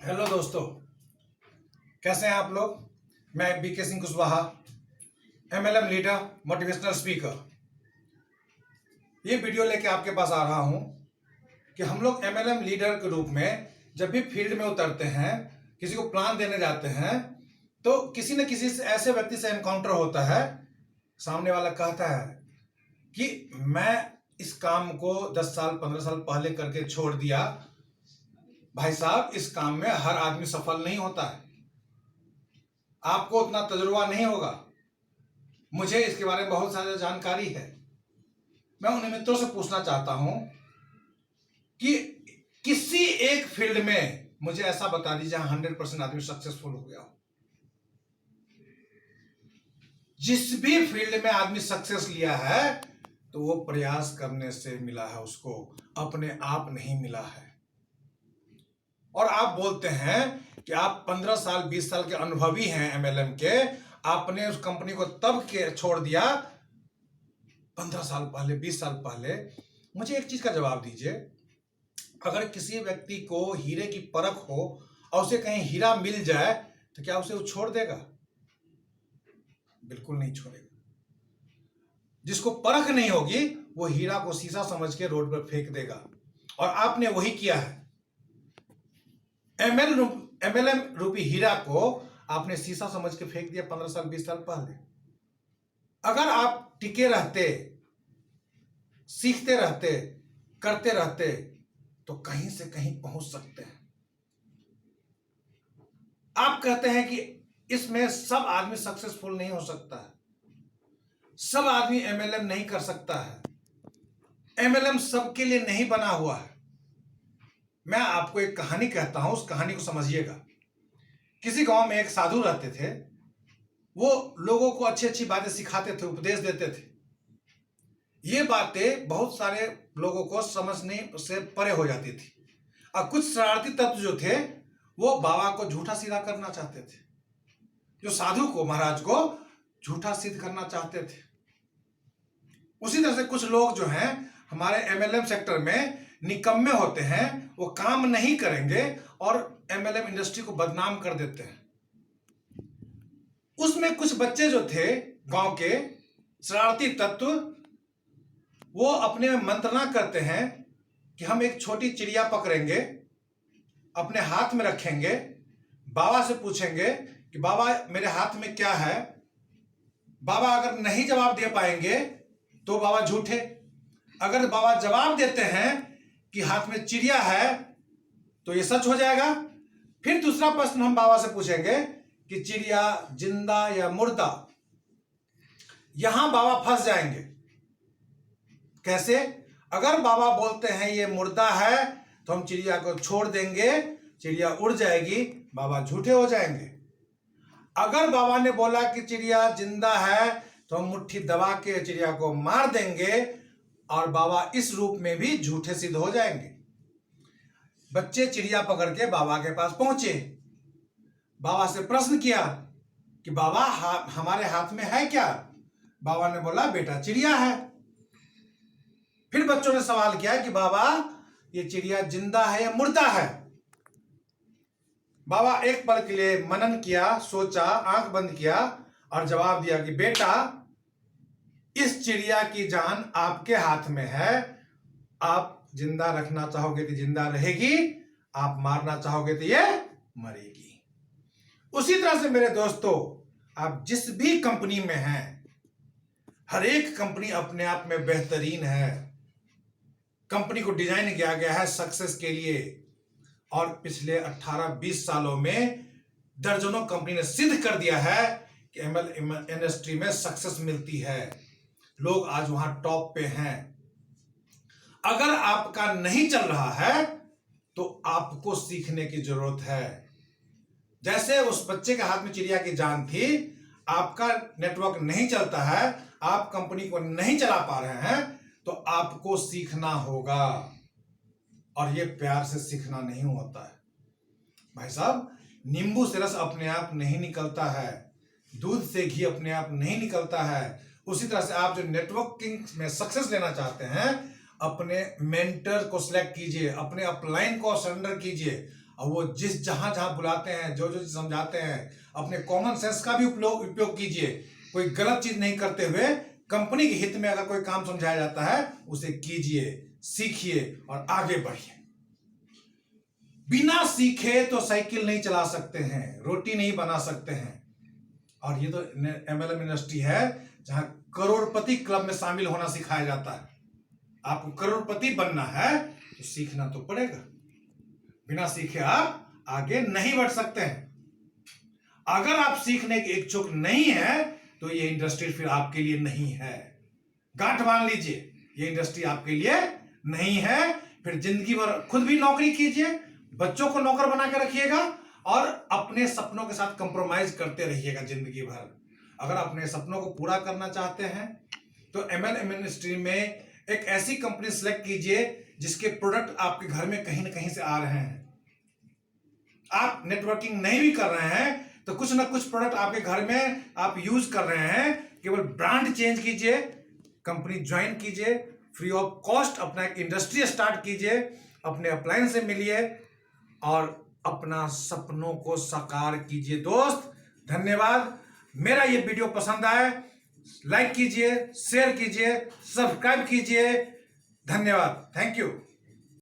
Hello दोस्तों, कैसे हैं आप लोग। मैं BK Singh Kushwaha, MLM leader, motivational speaker. ये वीडियो लेके आपके पास आ रहा हूं कि हम लोग एमएलएम लीडर के रूप में जब भी फील्ड में उतरते हैं, किसी को प्लान देने जाते हैं, तो किसी न किसी ऐसे व्यक्ति से एनकाउंटर होता है। सामने वाला कहता है कि मैं इस काम को 10 साल 15 साल पहले करके छोड़ दिया। भाई साहब, इस काम में हर आदमी सफल नहीं होता है, आपको उतना तजुर्बा नहीं होगा। मुझे इसके बारे में बहुत सारी जानकारी है। मैं उन मित्रों से पूछना चाहता हूं कि किसी एक फील्ड में मुझे ऐसा बता दीजिए जहां 100% आदमी सक्सेसफुल हो गया हो। जिस भी फील्ड में आदमी सक्सेस लिया है तो वो प्रयास करने से मिला है, उसको अपने आप नहीं मिला है। और आप बोलते हैं कि आप 15 साल 20 साल के अनुभवी हैं एमएलएम के, आपने उस कंपनी को तब के छोड़ दिया 15 साल पहले 20 साल पहले। मुझे एक चीज का जवाब दीजिए, अगर किसी व्यक्ति को हीरे की परख हो और उसे कहीं हीरा मिल जाए तो क्या उसे वो छोड़ देगा? बिल्कुल नहीं छोड़ेगा। जिसको परख नहीं होगी वो हीरा को शीशा समझ के रोड पर फेंक देगा, और आपने वही किया है। एमएलएम रूपी हीरा को आपने शीशा समझ के फेंक दिया 15 साल 20 साल पहले। अगर आप टिके रहते, सीखते रहते, करते रहते तो कहीं से कहीं पहुंच सकते हैं। आप कहते हैं कि इसमें सब आदमी सक्सेसफुल नहीं हो सकता है, सब आदमी एमएलएम नहीं कर सकता है, एमएलएम सबके लिए नहीं बना हुआ है। मैं आपको एक कहानी कहता हूं, उस कहानी को समझिएगा। किसी गांव में एक साधु रहते थे। वो लोगों को अच्छी अच्छी बातें सिखाते थे, उपदेश देते थे। ये बातें बहुत सारे लोगों को समझने से परे हो जाती थी। और कुछ शरारती तत्व जो थे वो बाबा को झूठा सीधा करना चाहते थे, जो साधु को, महाराज को झूठा सिद्ध करना चाहते थे। उसी तरह से कुछ लोग जो हैं हमारे एमएलएम सेक्टर में निकम्मे होते हैं, वो काम नहीं करेंगे और एमएलएम इंडस्ट्री को बदनाम कर देते हैं। उसमें कुछ बच्चे जो थे गांव के शरारती तत्व, वो अपने में मंत्रणा करते हैं कि हम एक छोटी चिड़िया पकड़ेंगे, अपने हाथ में रखेंगे, बाबा से पूछेंगे कि बाबा मेरे हाथ में क्या है। बाबा अगर नहीं जवाब दे पाएंगे तो बाबा झूठे, अगर बाबा जवाब देते हैं कि हाथ में चिड़िया है तो ये सच हो जाएगा। फिर दूसरा प्रश्न हम बाबा से पूछेंगे कि चिड़िया जिंदा या मुर्दा। यहां बाबा फंस जाएंगे। कैसे? अगर बाबा बोलते हैं ये मुर्दा है तो हम चिड़िया को छोड़ देंगे, चिड़िया उड़ जाएगी, बाबा झूठे हो जाएंगे। अगर बाबा ने बोला कि चिड़िया जिंदा है तो हम मुट्ठी दबा के चिड़िया को मार देंगे, और बाबा इस रूप में भी झूठे सिद्ध हो जाएंगे। बच्चे चिड़िया पकड़ के बाबा के पास पहुंचे, बाबा से प्रश्न किया कि बाबा हमारे हाथ में है क्या? बाबा ने बोला बेटा चिड़िया है। फिर बच्चों ने सवाल किया कि बाबा ये चिड़िया जिंदा है या मुर्दा है? बाबा एक पल के लिए मनन किया, सोचा, आंख बंद किया और जवाब दिया कि बेटा इस चिड़िया की जान आपके हाथ में है। आप जिंदा रखना चाहोगे तो जिंदा रहेगी, आप मारना चाहोगे तो ये मरेगी। उसी तरह से मेरे दोस्तों, आप जिस भी कंपनी में हैं, हर एक कंपनी अपने आप में बेहतरीन है। कंपनी को डिजाइन किया गया है सक्सेस के लिए, और पिछले 18-20 सालों में दर्जनों कंपनी ने सिद्ध कर दिया है कि एमएलएम इंडस्ट्री में सक्सेस मिलती है। लोग आज वहां टॉप पे हैं। अगर आपका नहीं चल रहा है तो आपको सीखने की जरूरत है। जैसे उस बच्चे के हाथ में चिड़िया की जान थी, आपका नेटवर्क नहीं चलता है, आप कंपनी को नहीं चला पा रहे हैं, तो आपको सीखना होगा। और ये प्यार से सीखना नहीं होता है भाई साहब। नींबू से रस अपने आप नहीं निकलता है, दूध से घी अपने आप नहीं निकलता है। उसी तरह से आप जो नेटवर्किंग में सक्सेस लेना चाहते हैं, अपने मेंटर को सिलेक्ट कीजिए, अपने अपलाइन को सरेंडर कीजिए, और वो जिस जहां जहां बुलाते हैं, जो जो समझाते हैं, अपने कॉमन सेंस का भी उपयोग कीजिए। कोई गलत चीज नहीं करते हुए कंपनी के हित में अगर कोई काम समझाया जाता है उसे कीजिए, सीखिए और आगे बढ़िए। बिना सीखे तो साइकिल नहीं चला सकते हैं, रोटी नहीं बना सकते हैं। और ये तो MLM इंडस्ट्री है जहां करोड़पति क्लब में शामिल होना सिखाया जाता है। आपको करोड़पति बनना है तो सीखना तो पड़ेगा। बिना सीखे आप आगे नहीं बढ़ सकते हैं। अगर आप सीखने के इच्छुक नहीं है तो ये इंडस्ट्री फिर आपके लिए नहीं है। गांठ बांध लीजिए, ये इंडस्ट्री आपके लिए नहीं है। फिर जिंदगी भर खुद भी नौकरी कीजिए, बच्चों को नौकर बना के रखिएगा और अपने सपनों के साथ कंप्रोमाइज करते रहिएगा जिंदगी भर। अगर अपने सपनों को पूरा करना चाहते हैं तो MLM इंडस्ट्री में एक ऐसी कंपनी सिलेक्ट कीजिए जिसके प्रोडक्ट आपके घर में कहीं ना कहीं से आ रहे हैं। आप नेटवर्किंग नहीं भी कर रहे हैं तो कुछ ना कुछ प्रोडक्ट आपके घर में आप यूज कर रहे हैं। केवल ब्रांड चेंज कीजिए, कंपनी ज्वाइन कीजिए, फ्री ऑफ कॉस्ट अपना एक इंडस्ट्री स्टार्ट कीजिए, अपने अपलाइन से मिलिए और अपना सपनों को साकार कीजिए। दोस्त धन्यवाद। मेरा ये वीडियो पसंद आए लाइक कीजिए, शेयर कीजिए, सब्सक्राइब कीजिए। धन्यवाद। Thank you.